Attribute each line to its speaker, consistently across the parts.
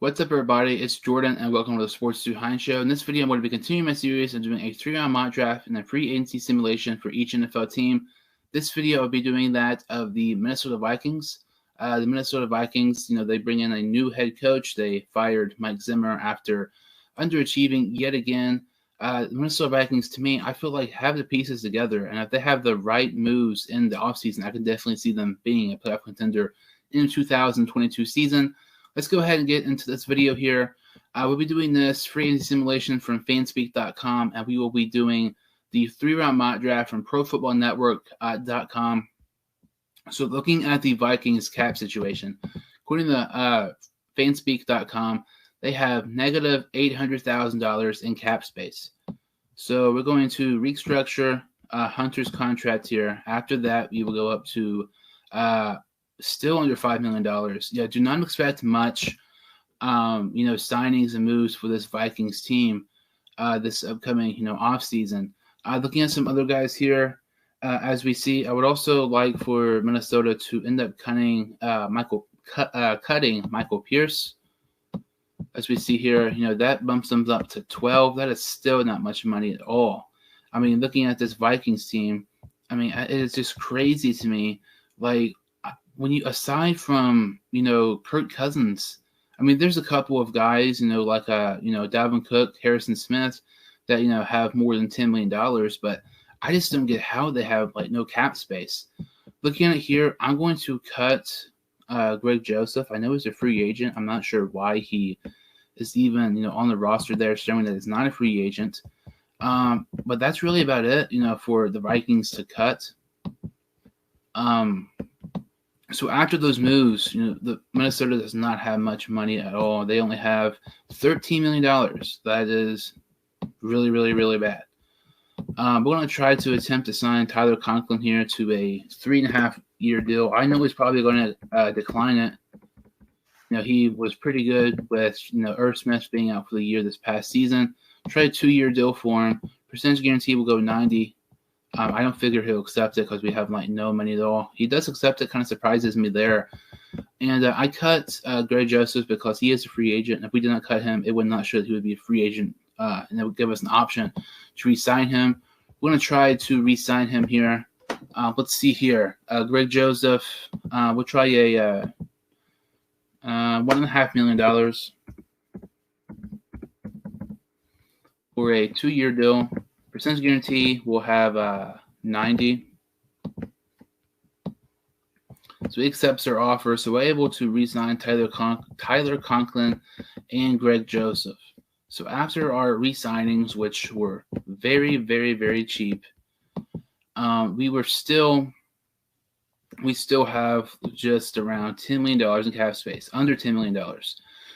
Speaker 1: What's up, everybody? It's Jordan, and welcome to the Sports 2 Hines Show. In this video, I'm going to be continuing my series and doing a 3-round mock draft and a free agency simulation for each NFL team. This video, I'll be doing that of the Minnesota Vikings. The Minnesota Vikings, they bring in a new head coach. They fired Mike Zimmer after underachieving yet again. The Minnesota Vikings, to me, I feel like have the pieces together, and if they have the right moves in the offseason, I can definitely see them being a playoff contender in the 2022 season. Let's go ahead and get into this video here. We'll be doing this free agency simulation from fanspeak.com, and we will be doing the 3-round mock draft from profootballnetwork.com. So looking at the Vikings cap situation, according to fanspeak.com, they have negative $800,000 in cap space. So we're going to restructure Hunter's contract here. After that, we will go up to still under $5 million. Yeah, do not expect much, signings and moves for this Vikings team this upcoming, offseason. Looking at some other guys here, as we see, I would also like for Minnesota to end up cutting Michael Pierce. As we see here, that bumps them up to 12. That is still not much money at all. I mean, looking at this Vikings team, it is just crazy to me. Like, when you, aside from, Kirk Cousins, there's a couple of guys, like, Dalvin Cook, Harrison Smith, that, have more than $10 million, but I just don't get how they have, no cap space. Looking at it here, I'm going to cut Greg Joseph. I know he's a free agent. I'm not sure why he is even, on the roster there, showing that he's not a free agent. But that's really about it, for the Vikings to cut. So after those moves, the Minnesota does not have much money at all. They only have $13 million. That is really, really, really bad. We're going to try to attempt to sign Tyler Conklin here to a 3.5-year deal. I know he's probably going to decline it. He was pretty good with, Irv Smith being out for the year this past season. Try a 2-year deal for him. Percentage guarantee will go 90. I don't figure he'll accept it because we have no money at all. He does accept it, kind of surprises me there. And I cut Greg Joseph because he is a free agent. And if we did not cut him, it would not show that he would be a free agent. And it would give us an option to re-sign him. We're going to try to re-sign him here. Let's see here. Greg Joseph, we'll try a $1.5 million for a 2-year deal. Percentage guarantee will have 90. So he accepts our offer. So we're able to re-sign Tyler Conklin and Greg Joseph. So after our re-signings, which were very, very, very cheap, we still have just around $10 million in cap space, under $10 million.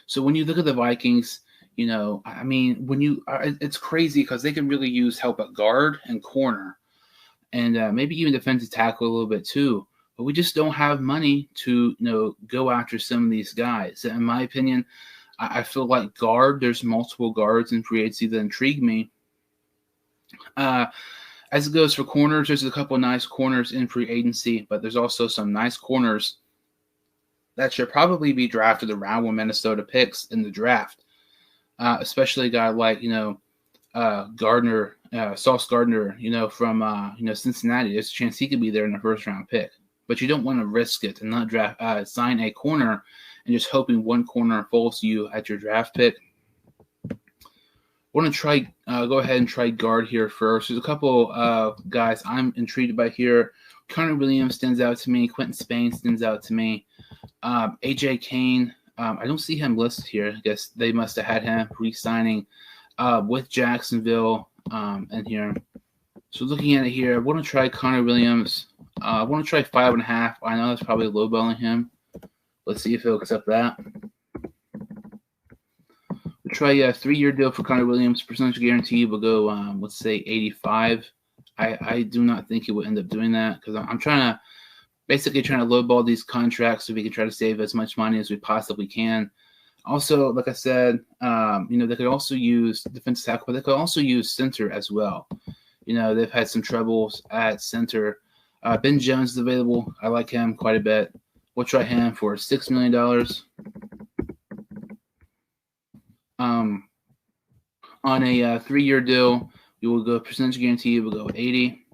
Speaker 1: So when you look at the Vikings, it's crazy because they can really use help at guard and corner, and maybe even defensive tackle a little bit too. But we just don't have money to, go after some of these guys. In my opinion, I feel like guard. There's multiple guards in free agency that intrigue me. As it goes for corners, there's a couple of nice corners in free agency, but there's also some nice corners that should probably be drafted around when Minnesota picks in the draft. Especially a guy like, Gardner, Sauce Gardner, from, Cincinnati. There's a chance he could be there in the first-round pick. But you don't want to risk it and not sign a corner and just hoping one corner falls to you at your draft pick. We're going to try, go ahead and try guard here first. There's a couple guys I'm intrigued by here. Connor Williams stands out to me. Quentin Spain stands out to me. A.J. Kane. I don't see him listed here. I guess they must have had him re-signing with Jacksonville in here. So looking at it here, I want to try Connor Williams. I want to try 5.5. I know that's probably lowballing him. Let's see if he'll accept that. We'll try a 3-year deal for Connor Williams. Percentage guarantee will go, let's say, 85. I do not think he will end up doing that because I'm basically trying to lowball these contracts so we can try to save as much money as we possibly can. Also, like I said, they could also use defensive tackle, but they could also use center as well. They've had some troubles at center. Ben Jones is available. I like him quite a bit. We'll try him for $6 million. On a 3-year deal, we will go percentage guarantee. We'll go 80.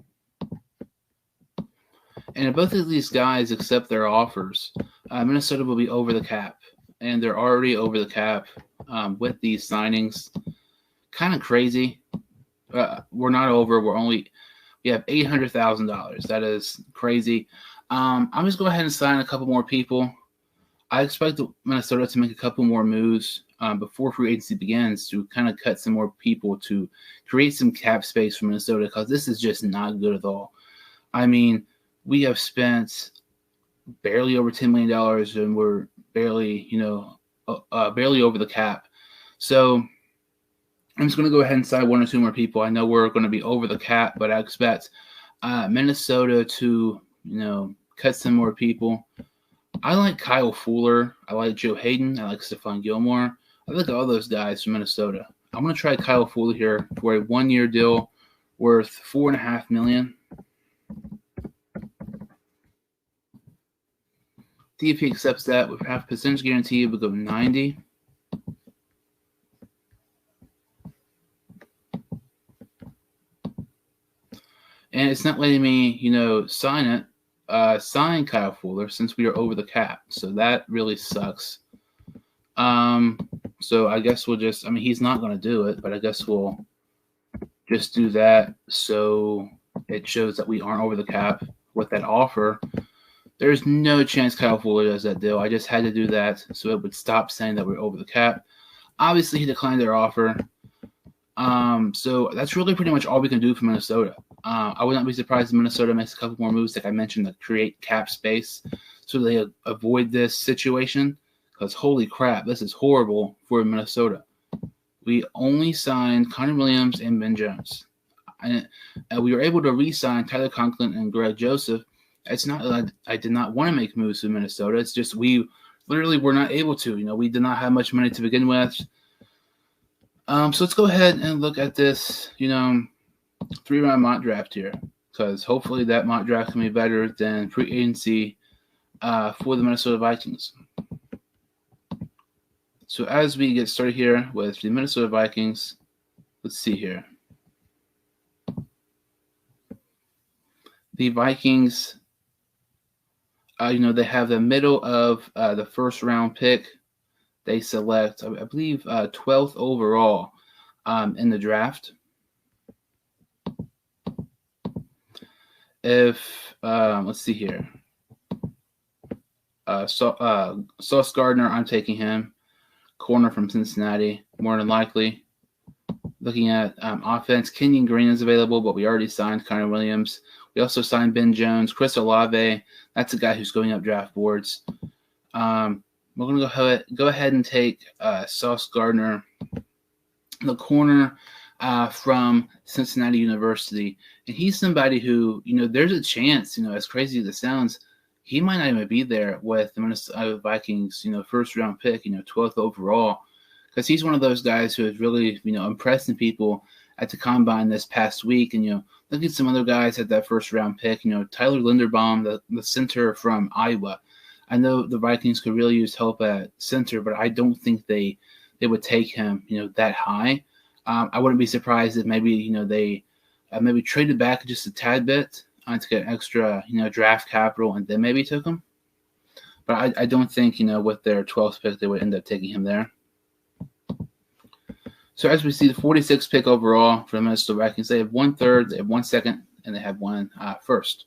Speaker 1: And if both of these guys accept their offers, Minnesota will be over the cap, and they're already over the cap with these signings. Kind of crazy. We're not over. We have $800,000. That is crazy. I'm just going to go ahead and sign a couple more people. I expect Minnesota to make a couple more moves before free agency begins to kind of cut some more people to create some cap space for Minnesota, because this is just not good at all. I mean, we have spent barely over $10 million, and we're barely, barely over the cap. So I'm just going to go ahead and sign 1 or 2 more people. I know we're going to be over the cap, but I expect Minnesota to, cut some more people. I like Kyle Fuller. I like Joe Hayden. I like Stephon Gilmore. I like all those guys from Minnesota. I'm going to try Kyle Fuller here for a 1-year deal worth $4.5 million. DP accepts that. With half percentage guarantee, we'll go 90. And it's not letting me, sign Kyle Fuller since we are over the cap. So that really sucks. So I guess we'll just, he's not going to do it, but I guess we'll just do that so it shows that we aren't over the cap with that offer. There's no chance Kyle Fuller does that deal. I just had to do that so it would stop saying that we're over the cap. Obviously, he declined their offer. So that's really pretty much all we can do for Minnesota. I would not be surprised if Minnesota makes a couple more moves, like I mentioned, to create cap space so they avoid this situation. Because holy crap, this is horrible for Minnesota. We only signed Connor Williams and Ben Jones. And we were able to re-sign Tyler Conklin and Greg Joseph. It's not that I did not want to make moves to Minnesota. It's just we literally were not able to. We did not have much money to begin with. So let's go ahead and look at this, 3-round mock draft here, because hopefully that mock draft can be better than free agency for the Minnesota Vikings. So as we get started here with the Minnesota Vikings, let's see here. The Vikings, they have the middle of the first round pick. They select, I believe, 12th overall in the draft. If, let's see here. Sauce Gardner, I'm taking him. Corner from Cincinnati, more than likely. Looking at offense, Kenyon Green is available, but we already signed Connor Williams. We also signed Ben Jones. Chris Olave, that's a guy who's going up draft boards. We're going to go ahead and take Sauce Gardner, the corner from Cincinnati University. And he's somebody who, there's a chance, as crazy as it sounds, he might not even be there with the Minnesota Vikings, first round pick, 12th overall. Because he's one of those guys who is really, impressing people at the combine this past week. And, look at some other guys at that first round pick, Tyler Linderbaum, the center from Iowa. I know the Vikings could really use help at center, but I don't think they would take him, that high. I wouldn't be surprised if maybe, they maybe traded back just a tad bit to get extra, draft capital, and then maybe took him. But I don't think, with their 12th pick, they would end up taking him there. So as we see, the 46th pick overall for the Minnesota Vikings, they have 1/3, they have 1 second, and they have 1 first.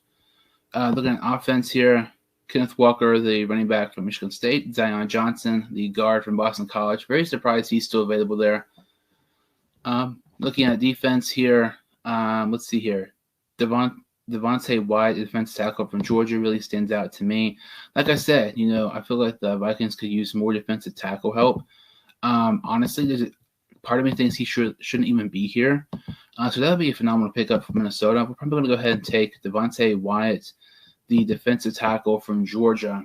Speaker 1: Looking at offense here, Kenneth Walker, the running back from Michigan State. Zion Johnson, the guard from Boston College. Very surprised he's still available there. Looking at defense here, let's see here. Devontae White, defensive tackle from Georgia, really stands out to me. Like I said, I feel like the Vikings could use more defensive tackle help. Honestly, there's part of me thinks he shouldn't even be here. So that would be a phenomenal pickup for Minnesota. We're probably going to go ahead and take Devontae White, the defensive tackle from Georgia,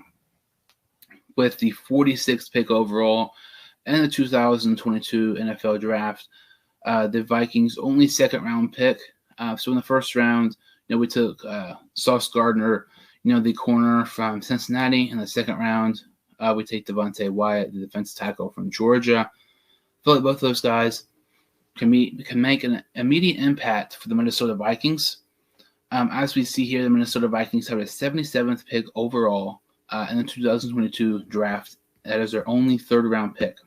Speaker 1: with the 46th pick overall in the 2022 NFL Draft. The Vikings' only second-round pick. So in the first round, we took Sauce Gardner, the corner from Cincinnati. In the second round, we take Devontae Wyatt, the defensive tackle from Georgia. feel like both of those guys can make an immediate impact for the Minnesota Vikings. As we see here, the Minnesota Vikings have a 77th pick overall in the 2022 draft. That is their only third-round pick.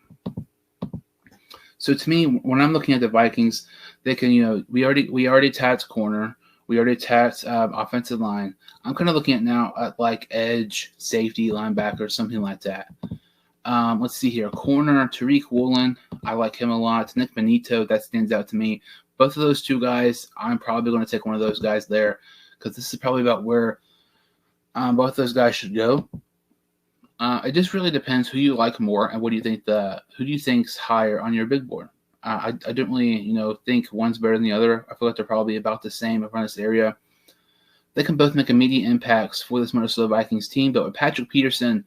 Speaker 1: So to me, when I'm looking at the Vikings, they can, we already tapped corner, we already tapped offensive line. I'm kind of looking at now at like edge, safety, linebacker, something like that. Let's see here. Corner, Tariq Woolen. I like him a lot. Nick Benito, that stands out to me. Both of those two guys, I'm probably going to take one of those guys there because this is probably about where both those guys should go. It just really depends who you like more and what do you think who do you think's higher on your big board. I don't really, think one's better than the other. I feel like they're probably about the same around this area. They can both make immediate impacts for this Minnesota Vikings team, but with Patrick Peterson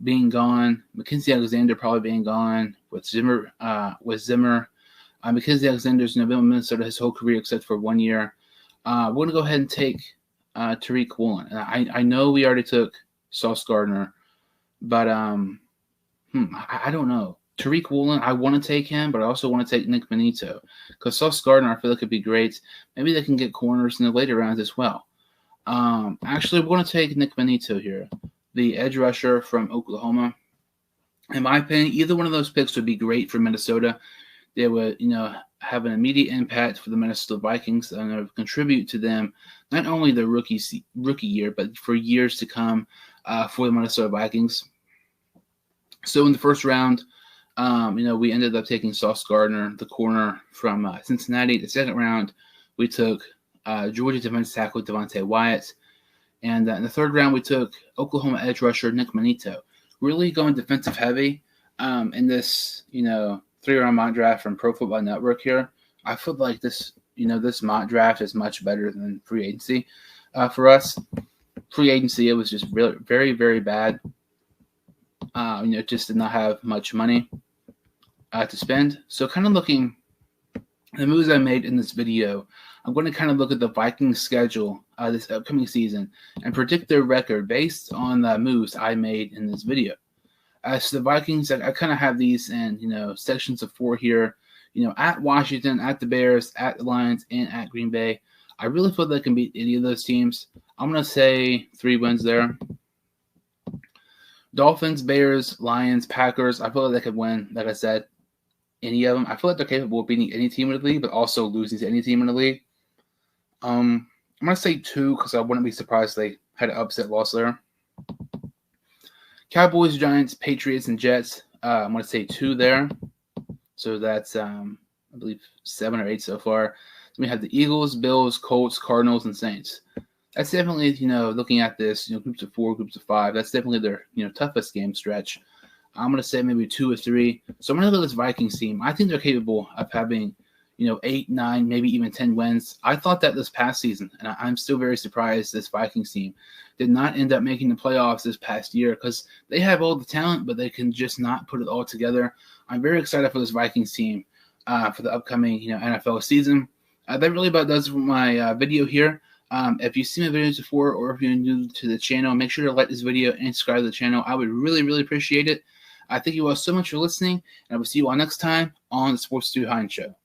Speaker 1: being gone, Mackenzie Alexander probably being gone, with Zimmer, Mackenzie Alexander's been in Minnesota his whole career except for 1 year. We're going to go ahead and take Tariq Woolen. I know we already took Sauce Gardner, but I don't know. Tariq Woolen, I want to take him, but I also want to take Nick Benito because Sauce Gardner, I feel like could be great. Maybe they can get corners in the later rounds as well. Actually, we're going to take Nick Benito here, the edge rusher from Oklahoma. In my opinion, either one of those picks would be great for Minnesota. They would, have an immediate impact for the Minnesota Vikings and contribute to them not only the rookie year, but for years to come for the Minnesota Vikings. So in the first round, we ended up taking Sauce Gardner, the corner from Cincinnati. The second round, we took Georgia defensive tackle Devontae Wyatt. And in the third round, we took Oklahoma edge rusher Nick Benito. Really going defensive heavy in this, 3-round mock draft from Pro Football Network here. I feel like this, this mock draft is much better than free agency for us. Free agency, it was just really very, very bad. Just did not have much money to spend. So kind of looking at the moves I made in this video, I'm going to kind of look at the Vikings schedule this upcoming season and predict their record based on the moves I made in this video. So the Vikings, I kind of have these in, sections of 4 here, at Washington, at the Bears, at the Lions, and at Green Bay. I really feel they can beat any of those teams. I'm going to say 3 wins there. Dolphins, Bears, Lions, Packers. I feel like they could win, like I said, any of them. I feel like they're capable of beating any team in the league, but also losing to any team in the league. I'm going to say 2 because I wouldn't be surprised if they had an upset loss there. Cowboys, Giants, Patriots, and Jets. I'm going to say 2 there. So that's, I believe, 7 or 8 so far. Then we have the Eagles, Bills, Colts, Cardinals, and Saints. That's definitely, looking at this, groups of 4, groups of 5. That's definitely their, toughest game stretch. I'm going to say maybe 2 or 3. So I'm going to look at this Vikings team. I think they're capable of having, 8, 9, maybe even 10 wins. I thought that this past season, and I'm still very surprised this Vikings team did not end up making the playoffs this past year because they have all the talent, but they can just not put it all together. I'm very excited for this Vikings team for the upcoming, NFL season. That really about does it for my video here. If you've seen my videos before or if you're new to the channel, make sure to like this video and subscribe to the channel. I would really, really appreciate it. I thank you all so much for listening, and I will see you all next time on the Sports 2 Hines Show.